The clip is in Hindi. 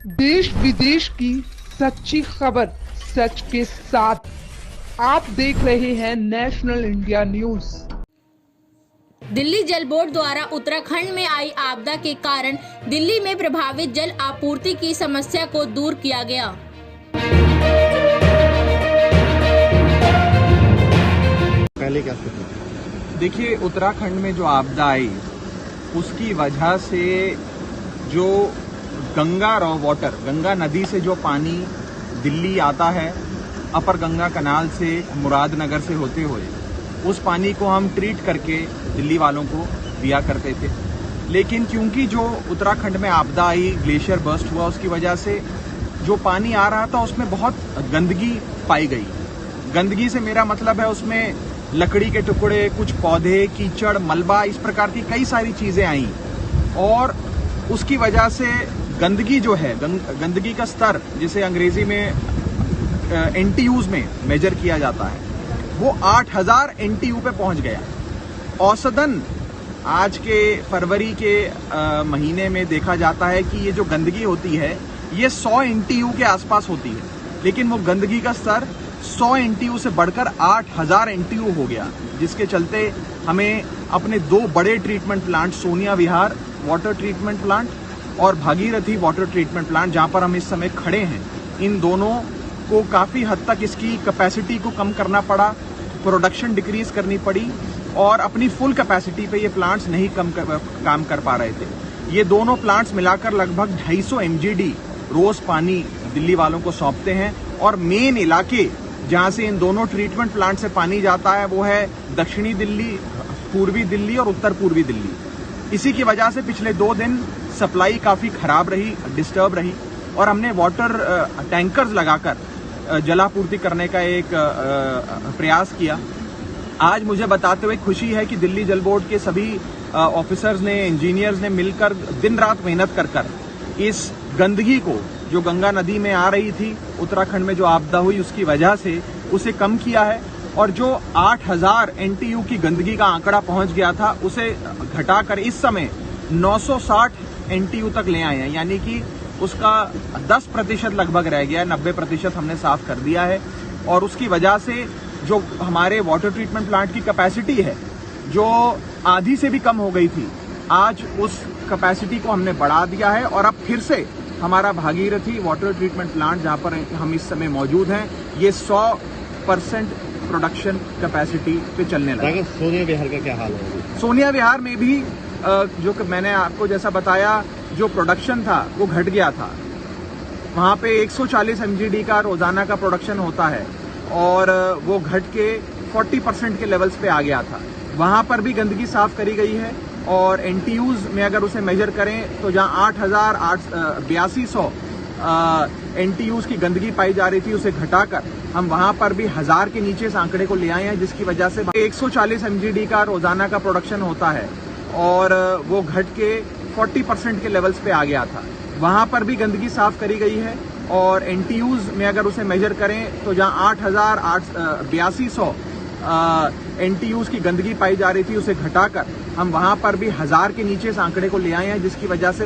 देश विदेश की सच्ची खबर सच के साथ। आप देख रहे हैं नेशनल इंडिया न्यूज। दिल्ली जल बोर्ड द्वारा उत्तराखंड में आई आपदा के कारण दिल्ली में प्रभावित जल आपूर्ति की समस्या को दूर किया गया। पहले क्या स्थिति? देखिए, उत्तराखंड में जो आपदा आई उसकी वजह से जो गंगा रॉ वाटर, गंगा नदी से जो पानी दिल्ली आता है अपर गंगा कनाल से मुरादनगर से होते हुए, उस पानी को हम ट्रीट करके दिल्ली वालों को दिया करते थे। लेकिन क्योंकि जो उत्तराखंड में आपदा आई, ग्लेशियर बर्स्ट हुआ, उसकी वजह से जो पानी आ रहा था उसमें बहुत गंदगी पाई गई। गंदगी से मेरा मतलब है उसमें लकड़ी के टुकड़े, कुछ पौधे, कीचड़, मलबा, इस प्रकार की कई सारी चीजें आई और उसकी वजह से गंदगी जो है, गंदगी का स्तर जिसे अंग्रेजी में NTUs में मेजर किया जाता है, वो 8000 NTU पे पहुंच गया। औसतन आज के फरवरी के महीने में देखा जाता है कि ये जो गंदगी होती है ये 100 NTU के आसपास होती है, लेकिन वो गंदगी का स्तर 100 NTU से बढ़कर 8000 NTU हो गया, जिसके चलते हमें अपने दो बड़े ट्रीटमेंट प्लांट, सोनिया विहार वाटर ट्रीटमेंट प्लांट और भागीरथी वाटर ट्रीटमेंट प्लांट, जहां पर हम इस समय खड़े हैं, इन दोनों को काफी हद तक इसकी कैपेसिटी को कम करना पड़ा, प्रोडक्शन डिक्रीज करनी पड़ी और अपनी फुल कैपेसिटी पे ये प्लांट्स नहीं काम कर पा रहे थे। ये दोनों प्लांट्स मिलाकर लगभग 250 MGD रोज पानी दिल्ली वालों को सौंपते हैं और मेन इलाके जहां से इन दोनों ट्रीटमेंट प्लांट से पानी जाता है वो है दक्षिणी दिल्ली, पूर्वी दिल्ली और उत्तर पूर्वी दिल्ली। इसी की वजह से पिछले 2 दिन सप्लाई काफी खराब रही, डिस्टर्ब रही और हमने वाटर टैंकर्स लगाकर जलापूर्ति करने का एक प्रयास किया। आज मुझे बताते हुए खुशी है कि दिल्ली जल बोर्ड के सभी ऑफिसर्स ने, इंजीनियर्स ने मिलकर दिन रात मेहनत कर इस गंदगी को जो गंगा नदी में आ रही थी, उत्तराखंड में जो आपदा हुई उसकी वजह से, उसे कम किया है और जो 8000 NTU की गंदगी का आंकड़ा पहुंच गया था उसे घटाकर इस समय 960 NTU तक ले आए हैं, यानी कि उसका 10% लगभग रह गया है, 90% हमने साफ कर दिया है। और उसकी वजह से जो हमारे वाटर ट्रीटमेंट प्लांट की कैपेसिटी है, जो आधी से भी कम हो गई थी, आज उस कैपेसिटी को हमने बढ़ा दिया है और अब फिर से हमारा भागीरथी वाटर ट्रीटमेंट प्लांट, जहां पर हम इस समय मौजूद हैं, ये 100% प्रोडक्शन कैपेसिटी पे चलने लगा। सोनिया विहार का क्या हाल है? सोनिया विहार में भी जो मैंने आपको जैसा बताया, जो प्रोडक्शन था वो घट गया था। वहां पे 140 MGD का रोजाना का प्रोडक्शन होता है और वो घट के 40% के लेवल्स पे आ गया था। वहां पर भी गंदगी साफ करी गई है और NTUs में अगर उसे मेजर करें तो जहां 8200 NTUs की गंदगी पाई जा रही थी, उसे घटाकर हम वहां पर भी 1000 के नीचे इस आंकड़े को ले आए हैं, जिसकी वजह से 140 MGD का रोजाना का प्रोडक्शन होता है और वो घट के 40% के लेवल्स पे आ गया था। वहां पर भी गंदगी साफ करी गई है और NTUs में अगर उसे मेजर करें तो जहां 8200 NTUs की गंदगी पाई जा रही थी, उसे घटाकर हम वहां पर भी 1000 के नीचे इस आंकड़े को ले आए हैं, जिसकी वजह से